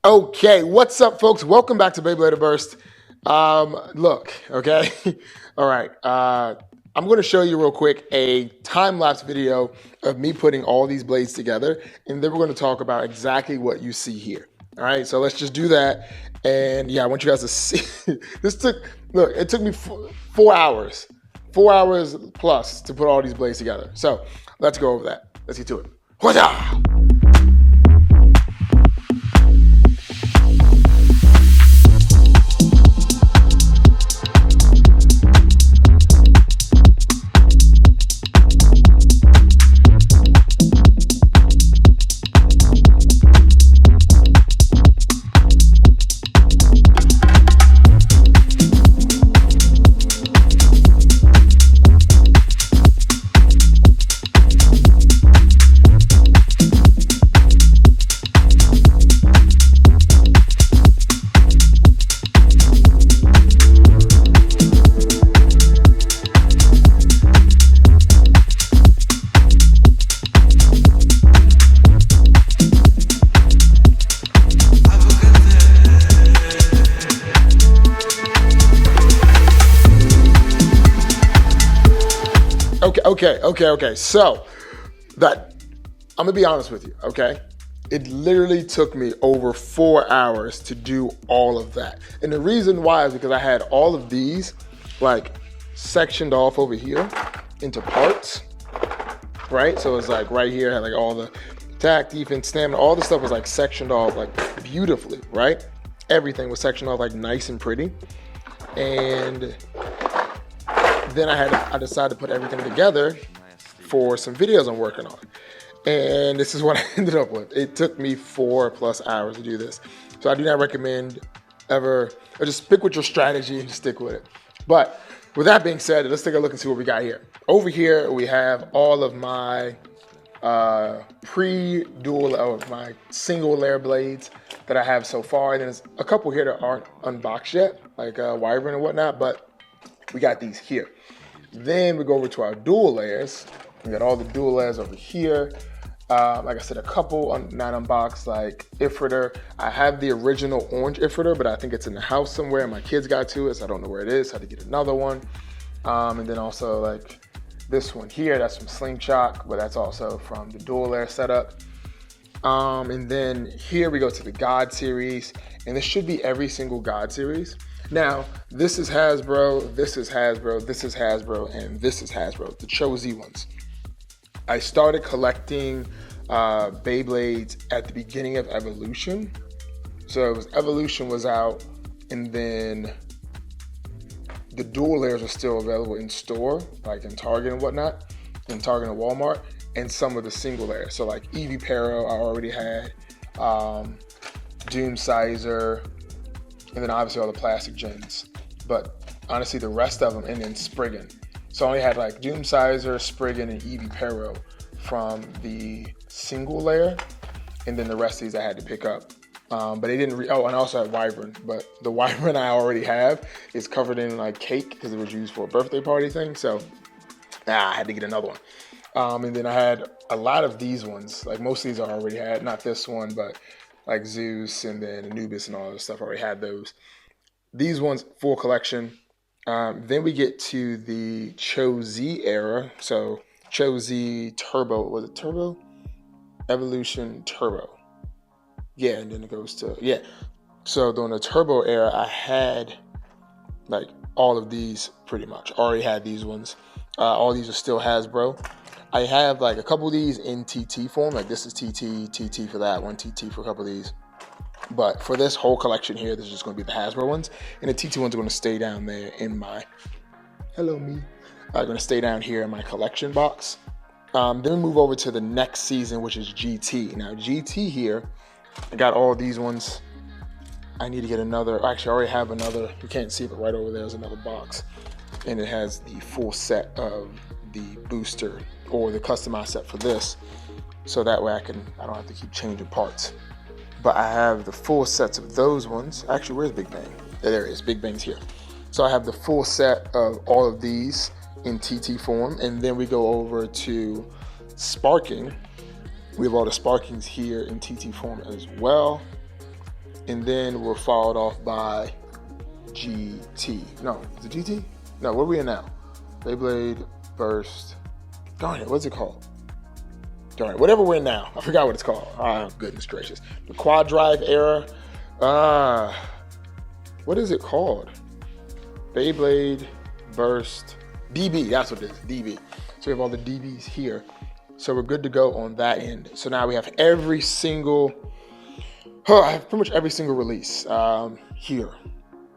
Okay, what's up, folks? Welcome back to Beyblade Burst. Look, okay, all right. I'm going to show you real quick a time-lapse video of me putting all these blades together, and then we're going to talk about exactly what you see here. All right, so let's just do that. And yeah, I want you guys to see. It took me 4 hours, 4 hours plus to put all these blades together. So let's go over that. Let's get to it. Huzzah! Okay. So I'm gonna be honest with you. Okay, it literally took me over 4 hours to do all of that, and the reason why is because I had all of these like sectioned off over here into parts, right? So it's like right here, I had like all the attack, defense, stamina, all the stuff was like sectioned off like beautifully, right? Everything was sectioned off like nice and pretty, and then I decided to put everything together for some videos I'm working on. And this is what I ended up with. It took me 4+ hours to do this. So I do not recommend or just stick with your strategy and just stick with it. But with that being said, let's take a look and see what we got here. Over here, we have all of my pre-dual or my single layer blades that I have so far. And there's a couple here that aren't unboxed yet, like Wyvern and whatnot, but we got these here. Then we go over to our dual layers. We got all the dual layers over here. Like I said, a couple not unboxed, like Ifriter. I have the original orange Ifriter, but I think it's in the house somewhere. My kids got to it, so I don't know where it is. So I had to get another one. And then also like this one here, that's from Slingshot, but that's also from the dual layer setup. And then here we go to the God series, and this should be every single God series. Now, this is Hasbro, this is Hasbro, this is Hasbro, and this is Hasbro, the Cho-Z ones. I started collecting Beyblades at the beginning of Evolution. So it was Evolution was out, and then the dual layers are still available in store, like in Target and whatnot, in Target and Walmart, and some of the single layers. So like Eevee Pero I already had, Doom Sizer, and then obviously all the plastic gens. But honestly, the rest of them, and then Spriggan. So I only had like Doom Sizer, Spriggan, and Eevee Pero from the single layer, and then the rest of these I had to pick up. But they didn't, and I also had Wyvern, but the Wyvern I already have is covered in like cake because it was used for a birthday party thing. So I had to get another one. And then I had a lot of these ones, like most of these I already had, not this one, but like Zeus and then Anubis and all this stuff, I already had those. These ones, full collection. Then we get to the Cho-Z era. So Cho-Z Turbo, was it Turbo? Evolution Turbo. Yeah, and then it goes to, yeah. So during the Turbo era, I had like all of these pretty much. Already had these ones. All these are still Hasbro. I have like a couple of these in TT form, like this is TT for that one, TT for a couple of these. But for this whole collection here, this is just going to be the Hasbro ones, and the TT ones are going to stay down there in my, hello me, going to stay down here in my collection box. Then we move over to the next season, which is GT. Now GT here, I got all these ones. I need to get another, actually I already have another, you can't see it, but right over there is another box. And it has the full set of the booster or the customized set for this, so that way I don't have to keep changing parts. But I have the full sets of those ones. Actually, where's Big Bang? There it is, Big Bang's here. So I have the full set of all of these in TT form, and then we go over to sparking. We have all the sparkings here in TT form as well. and then we're followed off by GT. No, is it GT? No, what are we in now? Beyblade Burst. Darn it, what's it called? Darn it, whatever we're in now. I forgot what it's called. Oh, goodness gracious. The quad drive era. What is it called? Beyblade Burst DB. That's what it is, DB. So we have all the DBs here. So we're good to go on that end. So now we have every single, I have pretty much every single release here.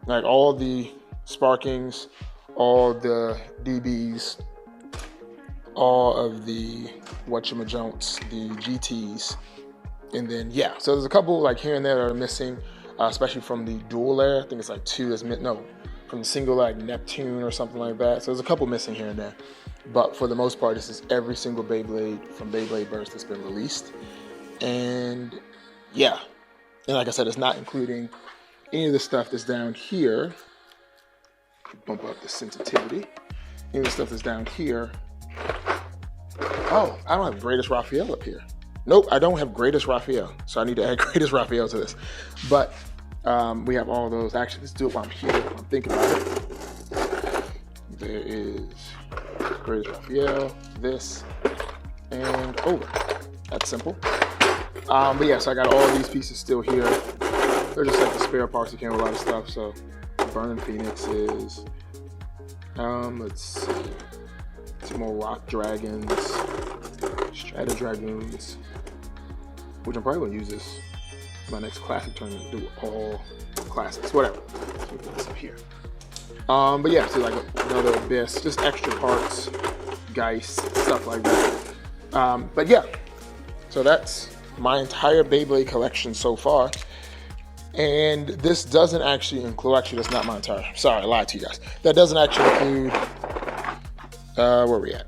Like all the Sparkings, all the DBs, all of the whatchamajonts, the GTs, and then yeah. So there's a couple like here and there that are missing, especially from the dual layer. I think it's like 2 that's from the single like Neptune or something like that. So there's a couple missing here and there. But for the most part, this is every single Beyblade from Beyblade Burst that's been released. And yeah, and like I said, it's not including any of the stuff that's down here. Bump up the sensitivity. Any of the stuff that's down here. Oh, I don't have Greatest Raphael up here. Nope, I don't have Greatest Raphael. So I need to add Greatest Raphael to this. But we have all those. Actually, let's do it while I'm here. I'm thinking about it. There is Greatest Raphael, this, and over. That's simple. But yeah, so I got all these pieces still here. They're just like the spare parts that came with a lot of stuff. So Burning Phoenixes. Let's see. Some more Rock Dragons, Strata Dragoons, which I'm probably gonna use this my next classic tournament. Do all classics, whatever. So we put this up here. But yeah, so like another Abyss, just extra parts, Geist, stuff like that. But yeah, so that's my entire Beyblade collection so far. And this doesn't actually include, actually that's not my entire, sorry, I lied to you guys. That doesn't actually include, where are we at?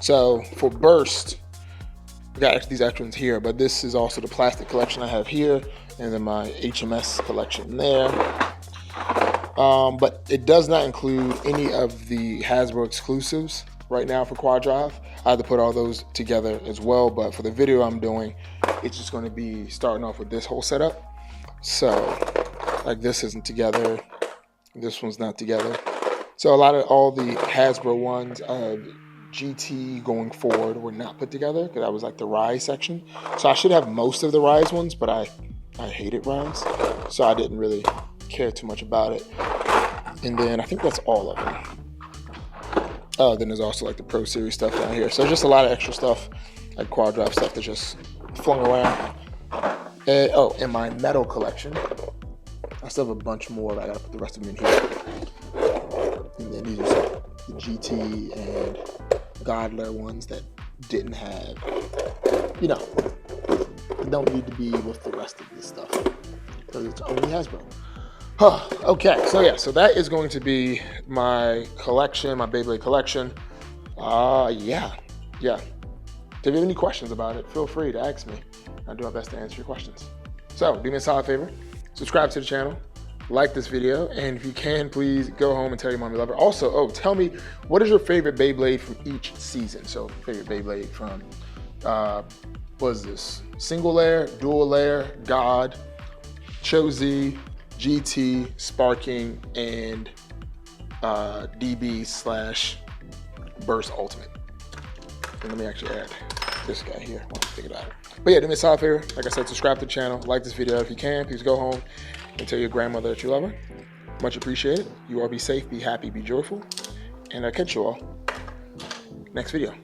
So for Burst, we got these extra ones here, but this is also the plastic collection I have here, and then my HMS collection there. But it does not include any of the Hasbro exclusives right now for Quad Drive. I had to put all those together as well, but for the video I'm doing, it's just going to be starting off with this whole setup. So like this isn't together, this one's not together. So a lot of all the Hasbro ones, GT going forward were not put together because that was like the Rise section. So I should have most of the Rise ones, but I hated Rise, so I didn't really care too much about it. And then I think that's all of them. Oh, then there's also like the Pro Series stuff down here. So just a lot of extra stuff, like Quad Drive stuff that just flung around. And, oh, and my metal collection. I still have a bunch more, but I gotta put the rest of them in here. And then these are the GT and Godler ones that didn't have, you know, don't need to be with the rest of this stuff because it's only Hasbro. Okay, so yeah, so that is going to be my collection, my Beyblade collection. Yeah. If you have any questions about it, feel free to ask me. I'll do my best to answer your questions. So do me a solid favor, subscribe to the channel, like this video, and if you can, please go home and tell your mom you love her. Also, tell me, what is your favorite Beyblade from each season? So favorite Beyblade from, what is this? Single layer, dual layer, God, Cho-Z, GT, Sparking, and DB/Burst Ultimate. And let me actually add this guy here while I'm thinking about it. But yeah, do me a solid favor. Like I said, subscribe to the channel, like this video if you can. Please go home and tell your grandmother that you love her. Much appreciated. You all be safe, be happy, be joyful. And I'll catch you all next video.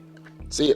See ya.